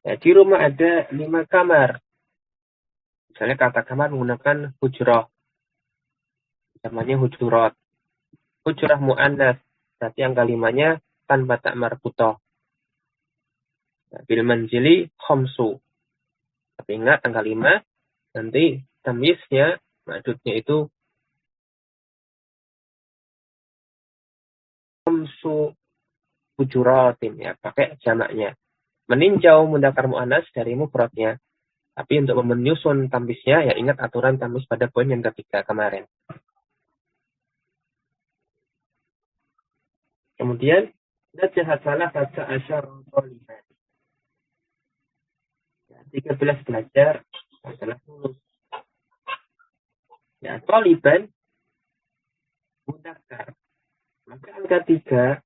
Ya, di rumah ada 5 kamar. Misalnya kata kamar menggunakan hujrah. Namanya hujurat. Hujrah mu'annas. Berarti angka 5-nya tanpa tak marbutoh. Bil manzili khamsu. Tapi ingat angka 5 nanti tamyiznya ma'dudnya itu khamsu hujuratin, ya pakai jamaknya. Meninjau mudzakkar mu'annas dari mufradnya. Tapi untuk menyusun tamyiznya ya ingat aturan tamyiz pada poin yang ketiga kemarin. Kemudian najahat salah baca asyar toliban. 13 belajar adalah lulus. Ya, toliban mudzakkar. Maka angka 3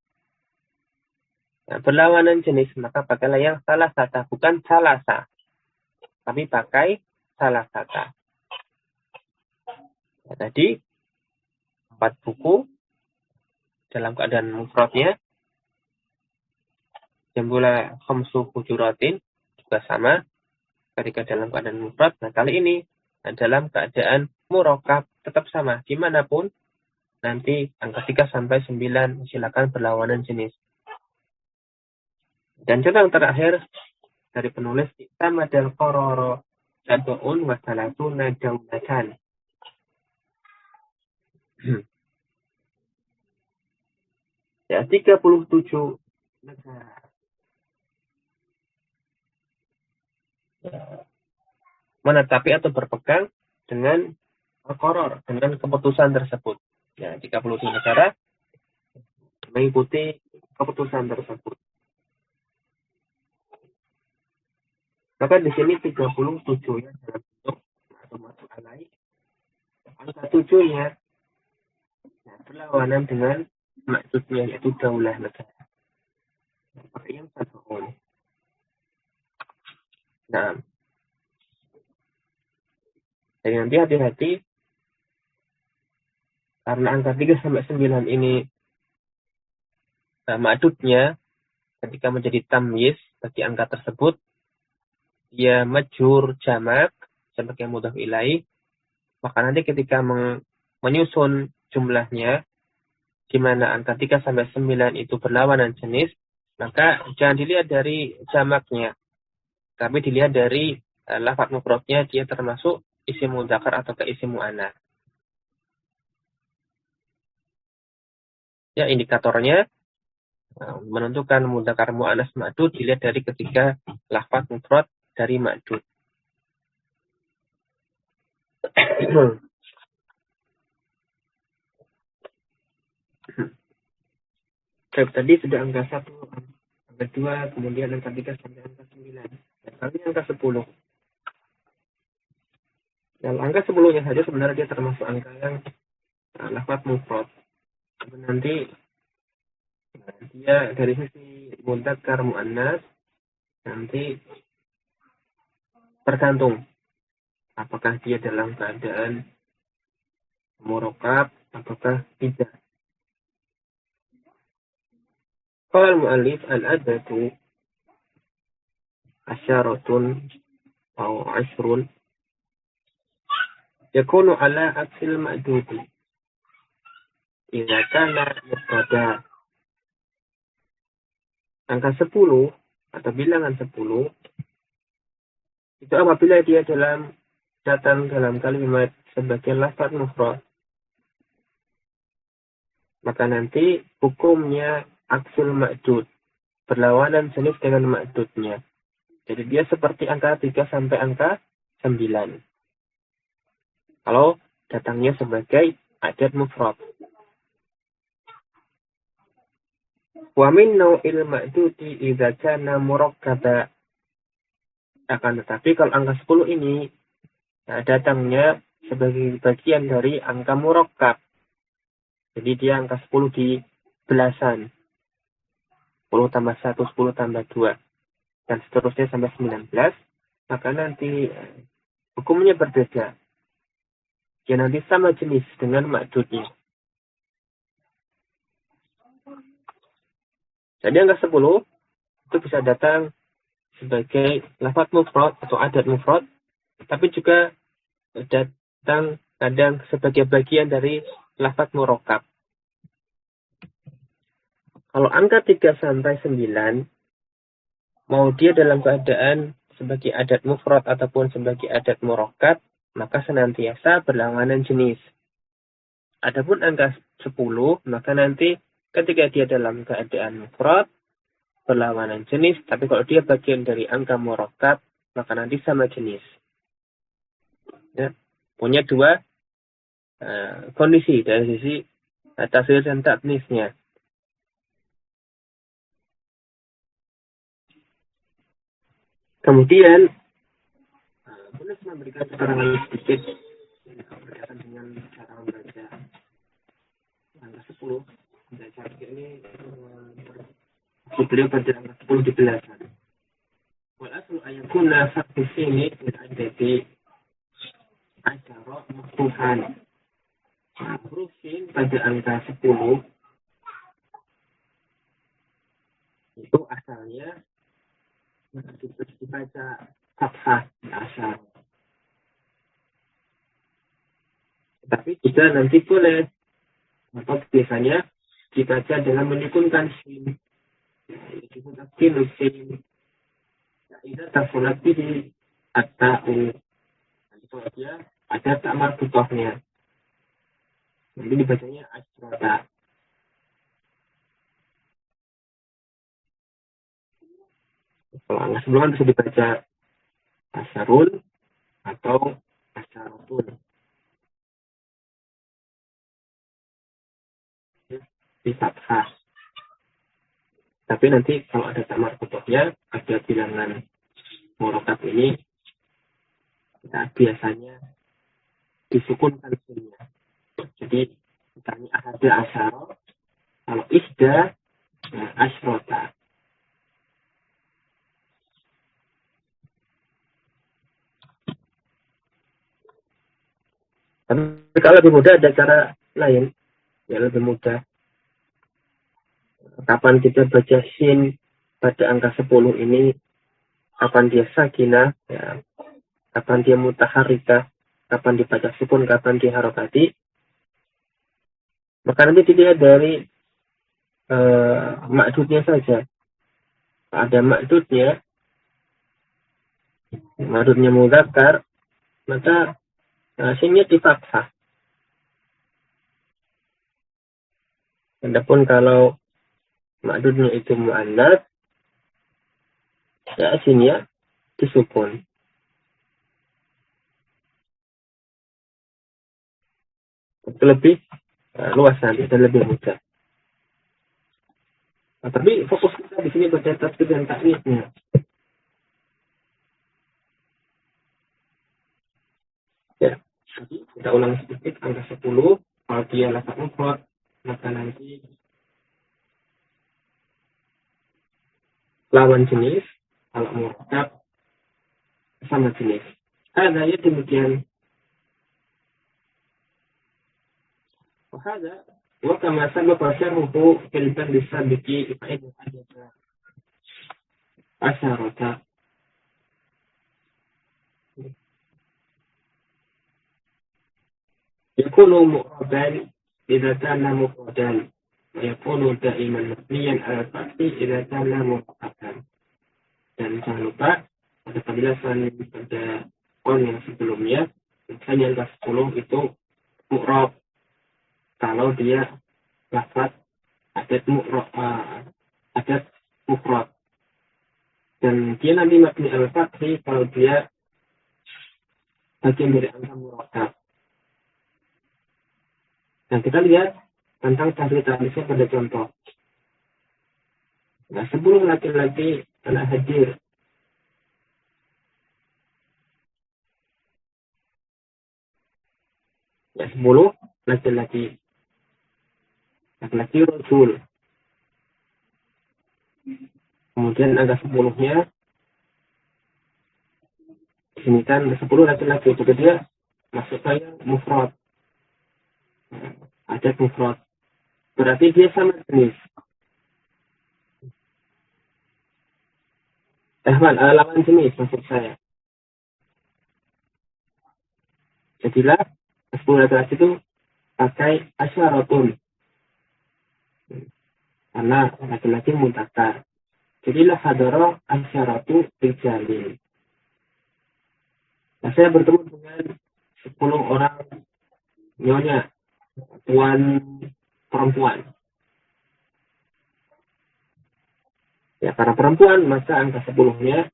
berlawanan jenis, maka pakailah yang salah sata, bukan salasa. tapi pakai salah kata. Ya, tadi 4 buku dalam keadaan mufradnya, jumlah khamsu hujuratin juga sama ketika dalam keadaan mufrad. Nah, kali ini dalam keadaan murakkab tetap sama. Dimanapun nanti angka 3 sampai 9 silakan berlawanan jenis. Dan contoh yang terakhir dari penulis, tamadal qarara sab'un wa salatuna dawlatan. Ya, 37 negara. Ya, menetapi atau berpegang dengan qaror, dengan keputusan tersebut. Ya, 37 negara mengikuti keputusan tersebut. Maka di sini 37 ya dalam bentuk atau masuk alai. Angka 7-nya berlawanan dengan maksudnya, yaitu daulah negara. Seperti yang sab'un. Nah, jadi nanti hati-hati karena angka 3 sampai 9 ini ma'dudnya ketika menjadi tamyiz bagi angka tersebut, dia majhur jamak sebagai mudhaf ilaih, maka nanti ketika menyusun jumlahnya di mana angka 3 sampai 9 itu berlawanan jenis, maka jangan dilihat dari jamaknya, tapi dilihat dari lafaz mufradnya, dia termasuk isim mudzakkar atau ke isim muannats. Ya, indikatornya menentukan mudzakkar muannats ma'dud dilihat dari ketiga lafaz mufrad dari ma'dud. Tadi sudah angka 1, angka 2, kemudian angka 3 sampai angka 9. Dan kali ini angka 10. Yang angka 10-nya saja sebenarnya dia termasuk angka yang lafaz mufrad. Nanti dia dari sisi mudzakkar muannats nanti tergantung apakah dia dalam keadaan murakkab ataukah tidak. Qala al-mu'allif al-adatu asyaratun atau ashrun yakunu ala aksil ma'dudi idza kana mubtada. Angka 10 atau bilangan 10 itu apabila dia datang dalam kalimat sebagai lafaz mufrad, maka nanti hukumnya aksul ma'dud, berlawanan jenis dengan ma'dudnya. Jadi dia seperti angka 3 sampai angka 9. Kalau datangnya sebagai adat mufrad. Wa min nau'il ma'dudi idza kana murakkaba. Akan tetapi kalau angka 10 ini datangnya sebagai bagian dari angka murakkab. Jadi dia angka 10 di belasan. 10 tambah 1, 10 tambah 2. Dan seterusnya sampai 19. Maka nanti hukumnya berbeda. Ya nanti sama jenis dengan ma'dudnya. Jadi angka 10 itu bisa datang sebagai lafaz mufrad atau adat mufrad, tapi juga datang kadang sebagai bagian dari lafaz murakkab. Kalau angka 3 sampai 9, mau dia dalam keadaan sebagai adat mufrad ataupun sebagai adat murakkab, maka senantiasa berlawanan jenis. Adapun angka 10, maka nanti ketika dia dalam keadaan mufrad, berlawanan jenis, tapi kalau dia bagian dari angka murakkab, maka nanti sama jenis. Ya, punya dua kondisi dari sisi tasghir dan ta'nitsnya. Kemudian boleh memberikan keterangan sedikit berkaitan dengan cara membaca angka 10. Membaca ini beliau pada angka 10 di belasan. Wal aslu ayakuna fakti sini min adati asyara maftuhan. Huruf sin pada angka 10 itu asalnya dibaca fathah asal. Tapi juga nanti boleh atau biasanya dibaca dengan menyukunkan sin. Disebut sin. Ini tersulat di at-ta'u. Itu aja ada tamar butohnya. Nanti dibacanya asrota. Kalau angka sebelum bisa dibaca asarul atau asarotun. Di fathah. Tapi nanti kalau ada tamar butohnya, ada bilangan murokat ini, kita biasanya disukunkan sinnya. Jadi misalnya ada asaro, kalau isda, asrota. Tapi kalau lebih mudah ada cara lain yang lebih mudah. Kapan kita baca sin pada angka 10 ini, kapan dia sakinah, ya, kapan dia mutaharikah, kapan dibaca sukun, kapan dia harokati. Maka nanti dilihat dari makdudnya saja. Ada makdudnya mudzakkar, maka sinnya di fathah. Adapun kalau makdudnya itu muannats, ya sinnya disukun. Itu lebih luas nanti dan lebih mudah. Nah, tapi fokus kita di sini pada tasbih dan taknisnya. Ya, jadi kita ulang sedikit angka 10. Kalau dia lafaz mufrad, maka nanti lawan jenis, kalau murkab sama jenis. Ada ya demikian. Wahada wa kama sabqa syarhuhu fil bab as-sabiqi fa'id haditha asyarata. يكون مؤربا إذا كان مفردا ويكون دائما مبنيا على الفتح إذا كان مرققا. Dan jangan lupa pada penjelasan pada poin yang sebelumnya, misalnya angka 10 itu mu'rab kalau dia lafaz adat mufrad, dan dia nanti mabni al-fathi kalau dia bagian dari angka murakkab. Dan kita lihat tentang tahlil-tahlilnya pada contoh. Nah, 10 laki-laki anak hadir. Ya, 10 laki-laki. Laki-laki rasul. Kemudian angka 10-nya ini kan 10 laki-laki. Jadi dia masuknya mufrad. Ada mufrad. Berarti dia sama jenis. Lawan jenis maksud saya. Jadilah 10 laki-laki itu pakai asyaratun. Karena laki-laki mudzakkar. Jadilah hadara asyaratu rijalin. Nah, saya bertemu dengan 10 orang nyonya, tuan perempuan. Ya, karena perempuan, maka angka 10-nya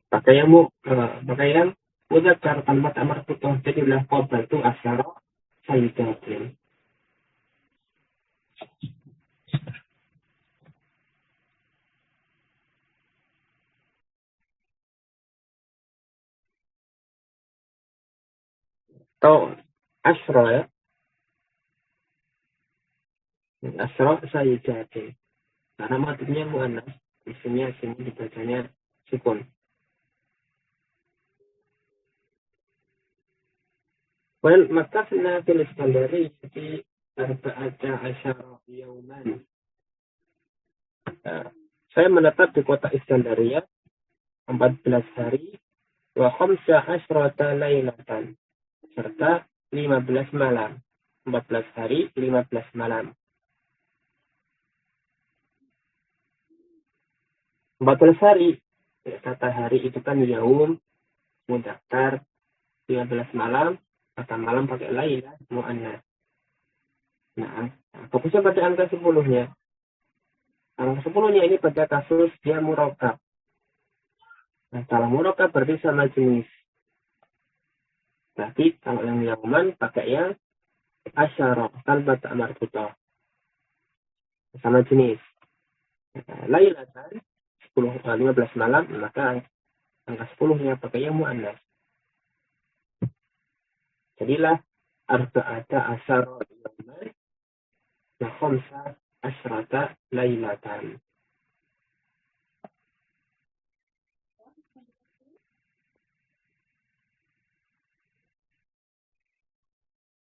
pakai yang mudzakkar tanpa tamar putus. Jadilah qadar itu asyara sayyidatin. Atau asra ya. Asra sayyidatin. Karena matanya mu'annas, mestinya sini dibacanya sukun. Wal makasna fil Iskandari di arba'ata asyara yauman. Saya menetap di kota Iskandaria 14 hari wa khamsa asyrata lailatan serta 15 malam. 14 hari, 15 malam. 14 hari, kata hari itu kan yaum, mudzakkar, 15 malam, kata malam pakai laila, mu'annas. Nah, fokusnya pada angka 10-nya. Angka 10-nya ini pada kasus dia murakkab. Nah, kalau murakkab berarti sama jenis. Tapi kalau yang yauman pakai yang asyara, tanpa tak marbuta. Sama jenis. Lailatan 15 malam, maka angka 10-nya pakai yang mu'annas. Jadilah arba'ata asyara yauman wa khamsa asyrata lailatan.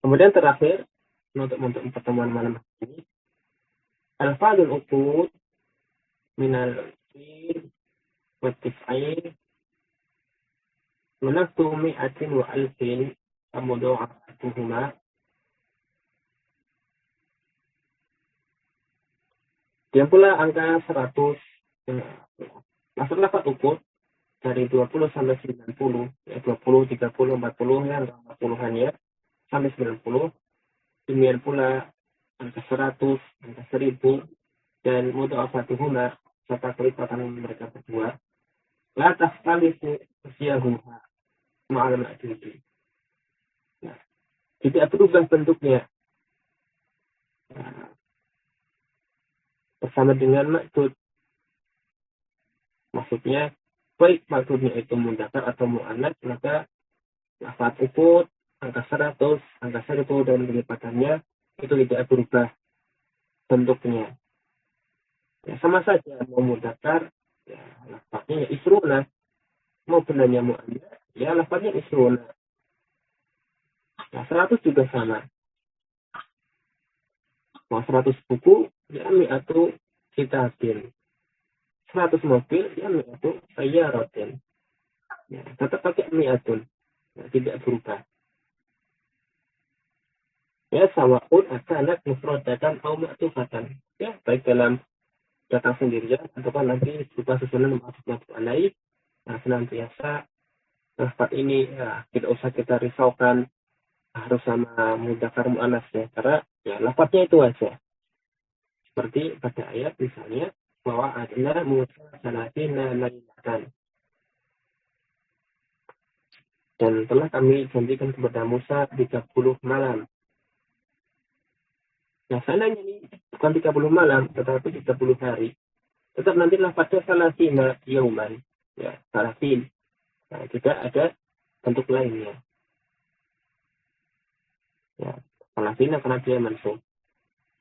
Kemudian terakhir untuk pertemuan malam ini, al-fadul uqud minal fil wa tif'ain menaftu mi'atin wa alfin amudawa'atuhuma. Dia pula angka 100. Maksud lafaz uqud dari 20 sampai 90, ya 20, 30, 40, ya 40-an ya, sampai 90. Demikian pula angka 100, angka 1000, dan mudha'afatuhuma, serta kelipatan mereka berdua. La tastalifu usiyahuha ma'al ma'dudi. Nah, tidak berubah bentuknya bersama dengan ma'dud. Maksudnya, baik ma'dudnya itu mudzakkar atau mu'annats, maka lafaz uqud, angka 100, angka 1000, dan kelipatannya itu tidak berubah bentuknya. Ya, sama saja, mau mudzakkar, ya lafaznya ya isruna. Mau benarnya mu'annats, ya lafaznya isruna. Nah, 100 juga sama. Mau 100 buku, ya mi'atu kitabin. 100 mobil, ya mi'atu sayyaratin. Ya, tetap pakai mi'atun. Ya, tidak berubah. Ya, sawa'un akanat mufradatan atau ma'tufatan. Ya, baik dalam datang sendirian ataupun nanti berupa susunan ma'tuf alaih. Nah, senantiasa lafaz ini ya, tidak usah kita risaukan harus sama mudzakkar mu'annas ya, karena ya lafaznya itu aja. Seperti pada ayat misalnya bahwa adna Musa salatina lailatan, dan telah kami janjikan kepada Musa 30 malam. Nah, sananya ini bukan 30 malam tetapi 30 hari. Tetap nanti lafaznya salatina yauman, ya salatin. Nah, tidak ada bentuk lainnya. Ya, salatina karena dia mansub.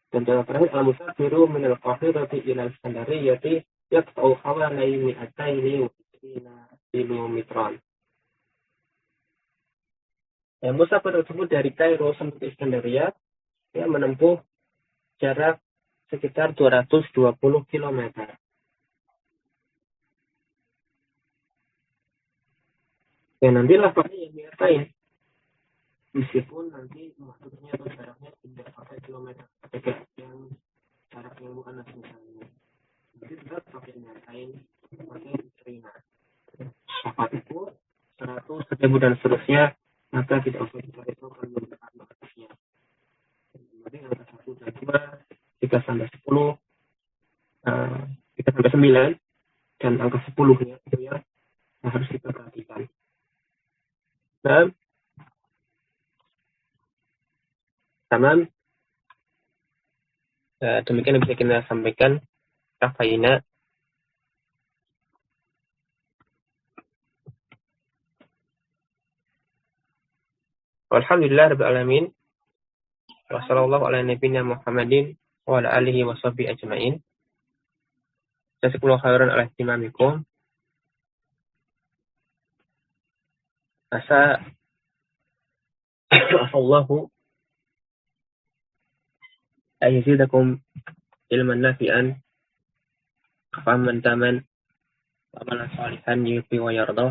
Dan contoh terakhir, al-musafiru minal qahirati ila al-Iskandariyati yaqta'u hawalai mi'ataini wa 20 kilometron. Ya, musafir tersebut dari Kairo sampai Iskandaria ya menempuh jarak sekitar 220 km. Ya, nanti lafaznya yang mi'atain. Meskipun nanti maksudnya atau jaraknya tidak pakai kilometer, pakai yang jarak yang bukan misalnya. Jadi tetap pakai mi'atain, pakai terima. Lafaz itu 100, 1000 dan seterusnya, maka tidak usah kita risaukan menggunakan maksudnya. Jadi angka 1 dan 2, 3 sampai 10, 3 sampai 9, dan angka 10-nya itu ya harus kita perhatikan. Dan tamam, demikian bisa kita sampaikan kafaina. Alhamdulillah rabbil alamin. Wassallallahu ala nabiyyina Muhammadin wa ala alihi wa sahbihi ajma'in. Jazakumullahu khairan ala ihtimamikum. Asa Allahu ayyazidakum ilman nafi'an fahman taman wa amalan salihan yuhibbu wa yardah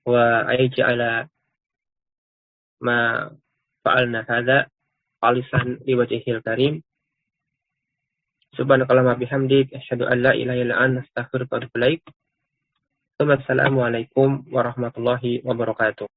wa ayja'ala ma fa'alna hadza khalisan liwajhihil karim. Subhanakallahumma bihamdik asyhadu an la ilaha illa anta astaghfiruka wa atubu ilaik. Assalamualaikum warahmatullahi wabarakatuh.